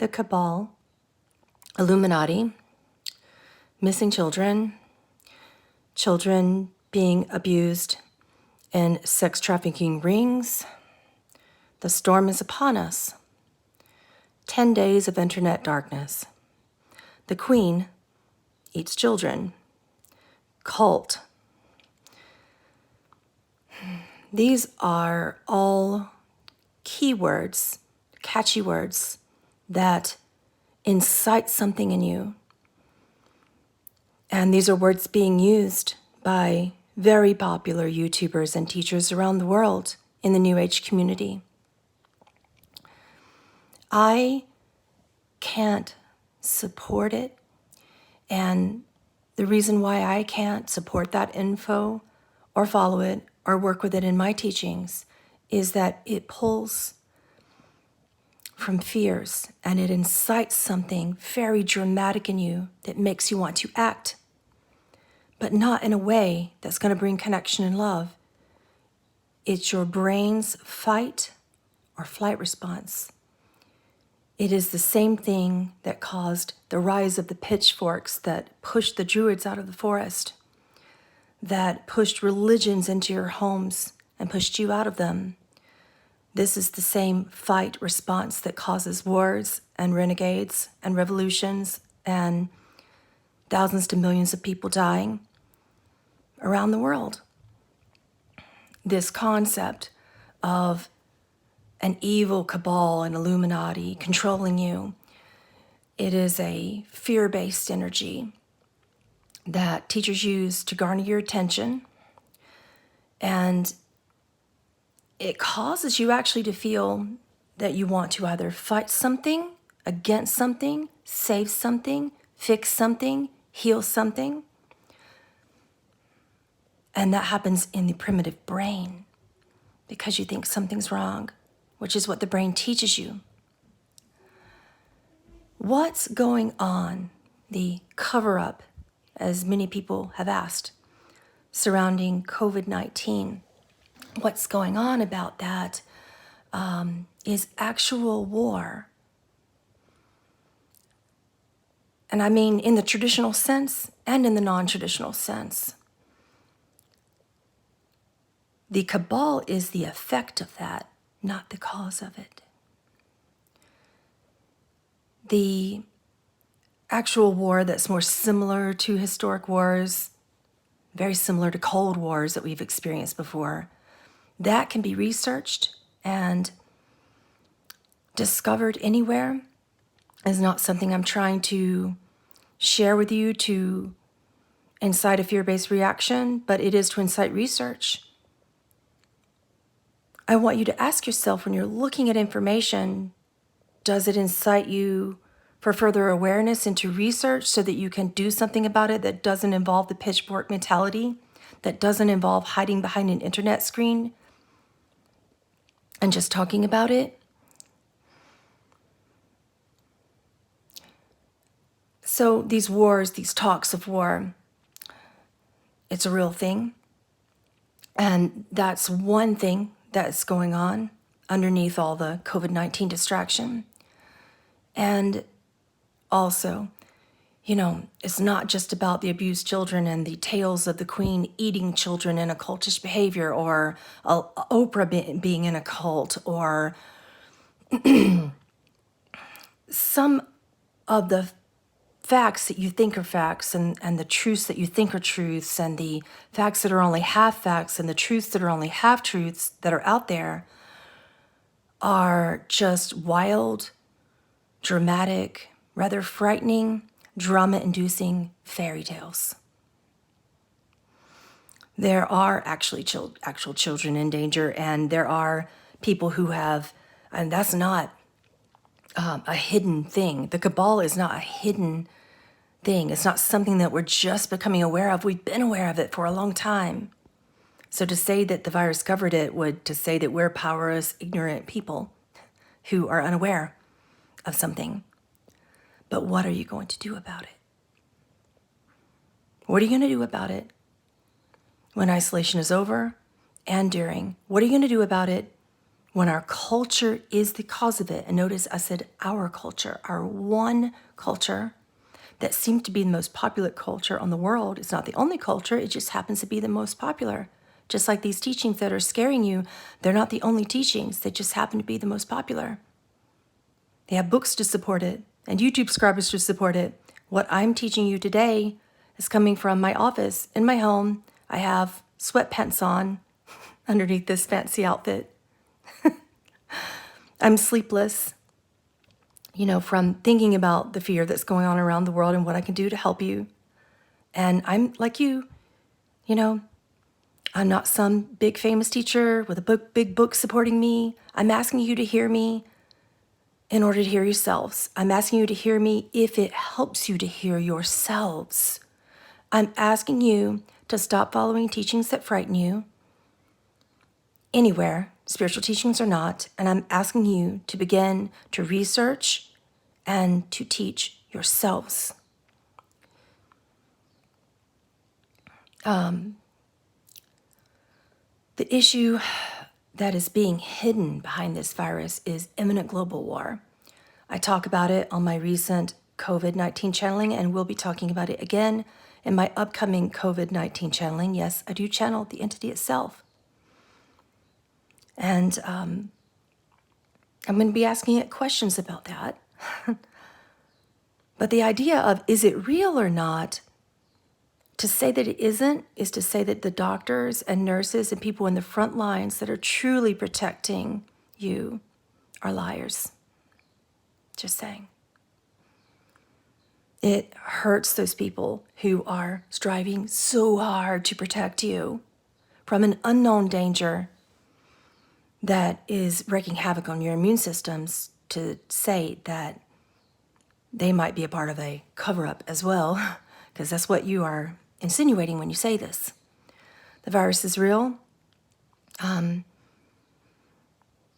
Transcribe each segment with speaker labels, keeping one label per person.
Speaker 1: the Cabal, Illuminati, missing children, children being abused in sex trafficking rings. The storm is upon us. 10 days of internet darkness. The Queen eats children. Cult. These are all keywords, catchy words that incite something in you. And these are words being used by very popular YouTubers and teachers around the world in the New Age community. I can't support it. And the reason why I can't support that info or follow it or work with it in my teachings is that it pulls from fears and it incites something very dramatic in you that makes you want to act, but not in a way that's going to bring connection and love. It's your brain's fight or flight response. It is the same thing that caused the rise of the pitchforks that pushed the druids out of the forest, that pushed religions into your homes and pushed you out of them. This is the same fight response that causes wars and renegades and revolutions and thousands to millions of people dying around the world. This concept of an evil cabal and Illuminati controlling you, it is a fear-based energy that teachers use to garner your attention, and it causes you actually to feel that you want to either fight something, against something, save something, fix something, heal something. And that happens in the primitive brain because you think something's wrong, which is what the brain teaches you. What's going on? The cover-up, as many people have asked, surrounding COVID-19. What's going on about that is actual war. And I mean in the traditional sense and in the non-traditional sense. The cabal is the effect of that, not the cause of it. The actual war that's more similar to historic wars, very similar to Cold Wars that we've experienced before, that can be researched and discovered anywhere, is not something I'm trying to share with you to incite a fear-based reaction, but it is to incite research. I want you to ask yourself when you're looking at information, does it incite you for further awareness into research so that you can do something about it that doesn't involve the pitchfork mentality, that doesn't involve hiding behind an internet screen and just talking about it? So these wars, these talks of war, it's a real thing. And that's one thing that's going on underneath all the COVID-19 distraction. And also, it's not just about the abused children and the tales of the Queen eating children in a cultish behavior, or Oprah being in a cult, or some of the facts that you think are facts, and the truths that you think are truths, and the facts that are only half facts, and the truths that are only half truths that are out there are just wild, dramatic, rather frightening, drama-inducing fairy tales. There are actually actual children in danger, and there are people who have, and that's not a hidden thing. The cabal is not a hidden thing. It's not something that we're just becoming aware of. We've been aware of it for a long time. So to say that the virus covered it would to say that we're powerless, ignorant people who are unaware of something. But what are you going to do about it? What are you going to do about it when isolation is over and during? What are you going to do about it when our culture is the cause of it. And notice I said our culture, our one culture that seems to be the most popular culture on the world. It's not the only culture, it just happens to be the most popular. Just like these teachings that are scaring you, they're not the only teachings, they just happen to be the most popular. They have books to support it and YouTube subscribers to support it. What I'm teaching you today is coming from my office in my home. I have sweatpants on underneath this fancy outfit. I'm sleepless, from thinking about the fear that's going on around the world and what I can do to help you. And I'm like you, I'm not some big famous teacher with a big book supporting me. I'm asking you to hear me in order to hear yourselves. I'm asking you to hear me if it helps you to hear yourselves. I'm asking you to stop following teachings that frighten you, anywhere, spiritual teachings or not, and I'm asking you to begin to research and to teach yourselves. The issue that is being hidden behind this virus is imminent global war. I talk about it on my recent COVID-19 channeling, and we'll be talking about it again in my upcoming COVID-19 channeling. Yes, I do channel the entity itself. And I'm going to be asking it questions about that. But the idea of, is it real or not? To say that it isn't is to say that the doctors and nurses and people in the front lines that are truly protecting you are liars. Just saying. It hurts those people who are striving so hard to protect you from an unknown danger that is wreaking havoc on your immune systems, to say that they might be a part of a cover-up as well, because that's what you are insinuating when you say this. The virus is real.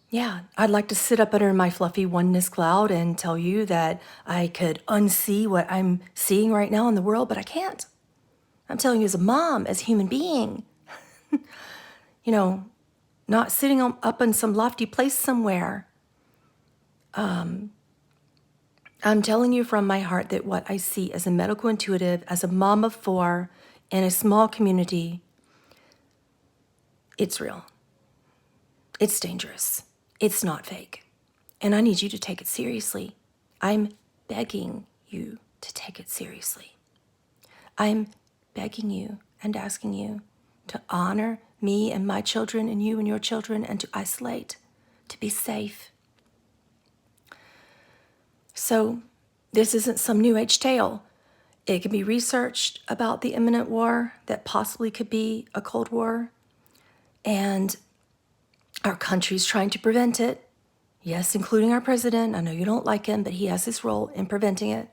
Speaker 1: Yeah, I'd like to sit up under my fluffy oneness cloud and tell you that I could unsee what I'm seeing right now in the world, but I can't. I'm telling you as a mom, as a human being, not sitting up in some lofty place somewhere. I'm telling you from my heart that what I see as a medical intuitive, as a mom of 4 in a small community, it's real. It's dangerous. It's not fake. And I need you to take it seriously. I'm begging you to take it seriously. I'm begging you and asking you to honor me and my children and you and your children, and to isolate, to be safe. So this isn't some New Age tale. It can be researched about the imminent war that possibly could be a Cold War. And our country's trying to prevent it. Yes, including our president. I know you don't like him, but he has his role in preventing it.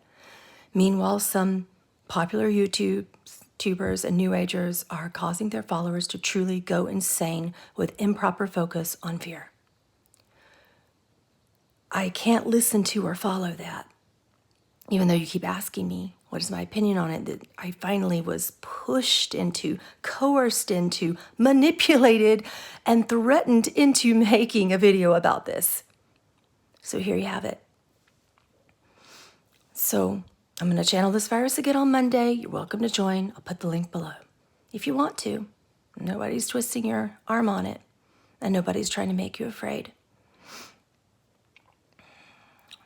Speaker 1: Meanwhile, some popular YouTubers and New Agers are causing their followers to truly go insane with improper focus on fear. I can't listen to or follow that, even though you keep asking me what is my opinion on it, that I finally was pushed into, coerced into, manipulated, and threatened into making a video about this. So here you have it. So I'm going to channel this virus again on Monday. You're welcome to join. I'll put the link below if you want to. Nobody's twisting your arm on it, and nobody's trying to make you afraid.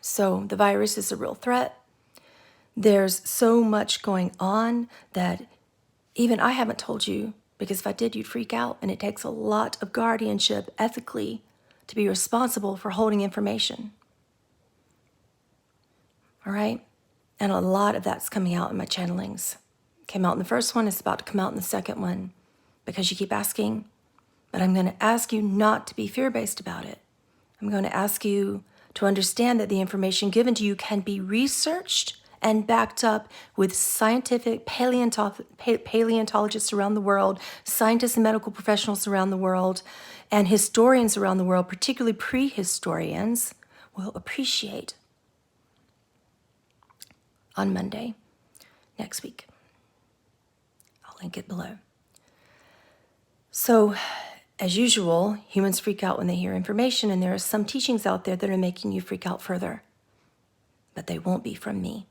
Speaker 1: So the virus is a real threat. There's so much going on that even I haven't told you, because if I did, you'd freak out, and it takes a lot of guardianship ethically to be responsible for holding information. All right? And a lot of that's coming out in my channelings. Came out in the first one, it's about to come out in the second one, because you keep asking. But I'm going to ask you not to be fear-based about it. I'm going to ask you to understand that the information given to you can be researched and backed up with scientific paleontologists around the world, scientists and medical professionals around the world, and historians around the world, particularly prehistorians, will appreciate on Monday next week. I'll link it below. So As usual, humans freak out when they hear information, and there are some teachings out there that are making you freak out further. But they won't be from me.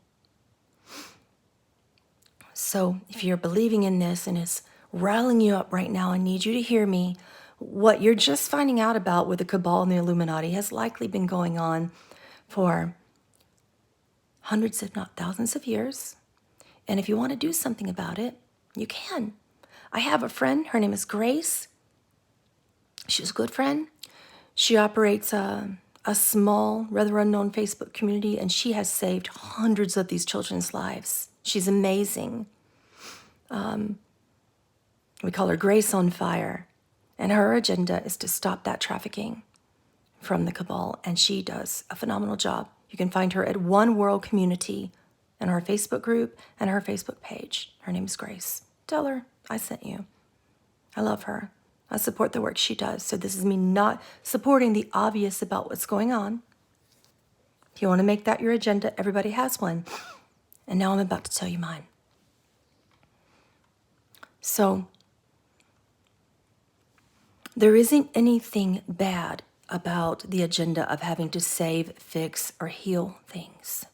Speaker 1: So if you're believing in this and it's riling you up right now, I need you to hear me. What you're just finding out about with the Cabal and the Illuminati has likely been going on for hundreds, if not thousands of years. And if you want to do something about it, you can. I have a friend, her name is Grace. She's a good friend. She operates a small, rather unknown Facebook community, and she has saved hundreds of these children's lives. She's amazing. We call her Grace on Fire. And her agenda is to stop that trafficking from the Cabal, and she does a phenomenal job. You can find her at One World Community in her Facebook group and her Facebook page. Her name is Grace. Tell her I sent you. I love her. I support the work she does. So this is me not supporting the obvious about what's going on. If you want to make that your agenda, everybody has one. And now I'm about to tell you mine. So there isn't anything bad about the agenda of having to save, fix, or heal things.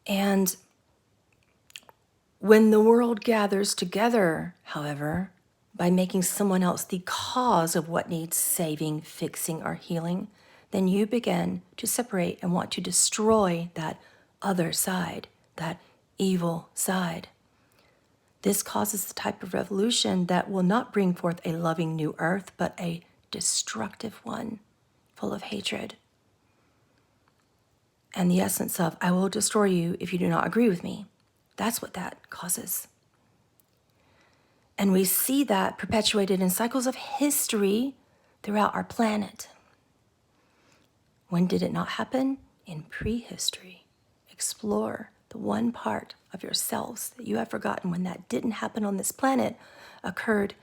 Speaker 1: And when the world gathers together, however, by making someone else the cause of what needs saving, fixing, or healing, then you begin to separate and want to destroy that other side, that evil side. This causes the type of revolution that will not bring forth a loving new earth, but a destructive one, full of hatred. And the essence of, I will destroy you if you do not agree with me. That's what that causes. And we see that perpetuated in cycles of history throughout our planet. When did it not happen? In prehistory. Explore the one part of yourselves that you have forgotten when that didn't happen on this planet occurred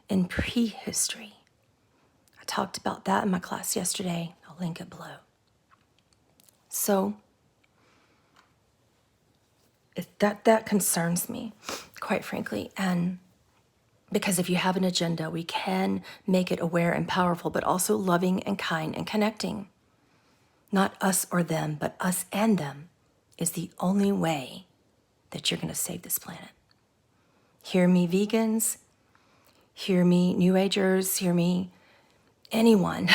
Speaker 1: in prehistory. I talked about that in my class yesterday. I'll link it below. So that concerns me, quite frankly. And because if you have an agenda, we can make it aware and powerful, but also loving and kind and connecting. Not us or them, but us and them is the only way that you're going to save this planet. Hear me, vegans. Hear me, New Agers. Hear me, anyone.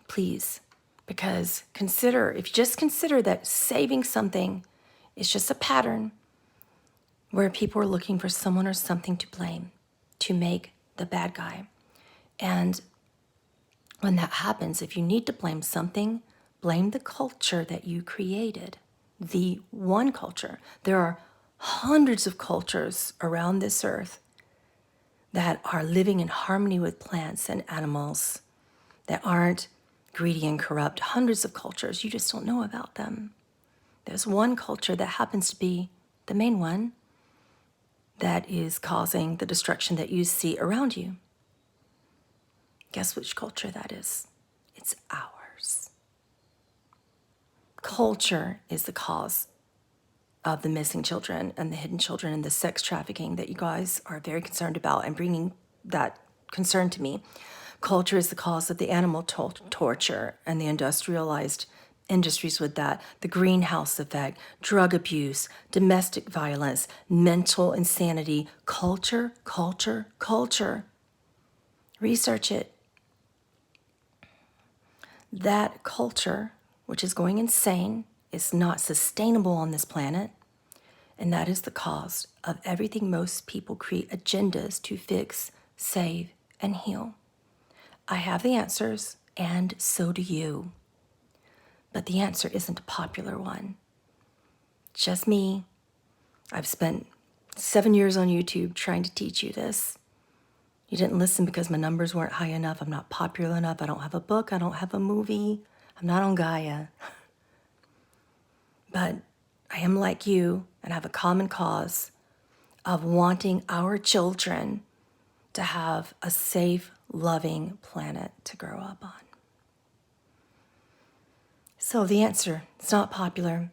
Speaker 1: Please, because if you just consider that saving something is just a pattern where people are looking for someone or something to blame, to make the bad guy. And when that happens, if you need to blame something, blame the culture that you created, the one culture. There are hundreds of cultures around this earth that are living in harmony with plants and animals, that aren't greedy and corrupt. Hundreds of cultures, you just don't know about them. There's one culture that happens to be the main one that is causing the destruction that you see around you. Guess which culture that is? It's ours. Culture is the cause of the missing children and the hidden children and the sex trafficking that you guys are very concerned about and bringing that concern to me. Culture is the cause of the animal torture and the industrialized industries with that, the greenhouse effect, drug abuse, domestic violence, mental insanity. Culture, culture, culture. Research it. That culture, which is going insane, is not sustainable on this planet. And that is the cause of everything most people create agendas to fix, save, and heal. I have the answers, and so do you. But the answer isn't a popular one. Just me. I've spent 7 years on YouTube trying to teach you this. You didn't listen because my numbers weren't high enough. I'm not popular enough. I don't have a book. I don't have a movie. I'm not on Gaia. But I am like you and have a common cause of wanting our children to have a safe, loving planet to grow up on. So the answer, it's not popular.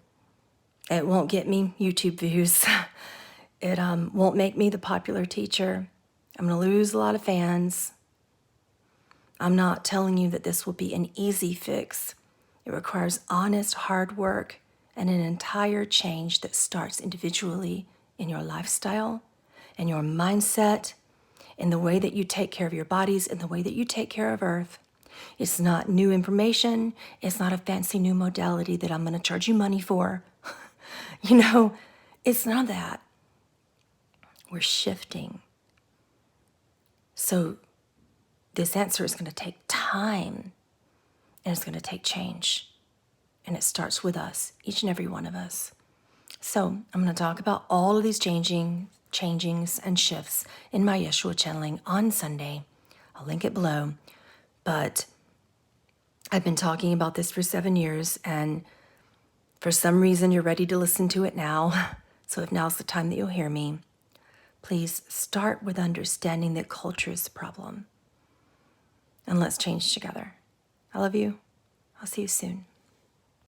Speaker 1: It won't get me YouTube views. It won't make me the popular teacher. I'm going to lose a lot of fans. I'm not telling you that this will be an easy fix. It requires honest, hard work and an entire change that starts individually in your lifestyle, in your mindset, in the way that you take care of your bodies, in the way that you take care of Earth. It's not new information. It's not a fancy new modality that I'm going to charge you money for. It's none of that. We're shifting. So this answer is going to take time, and it's going to take change. And it starts with us, each and every one of us. So I'm going to talk about all of these changings and shifts in my Yeshua channeling on Sunday. I'll link it below. But I've been talking about this for 7 years, and for some reason you're ready to listen to it now. So if now's the time that you'll hear me, please start with understanding that culture is the problem. And let's change together. I love you. I'll see you soon.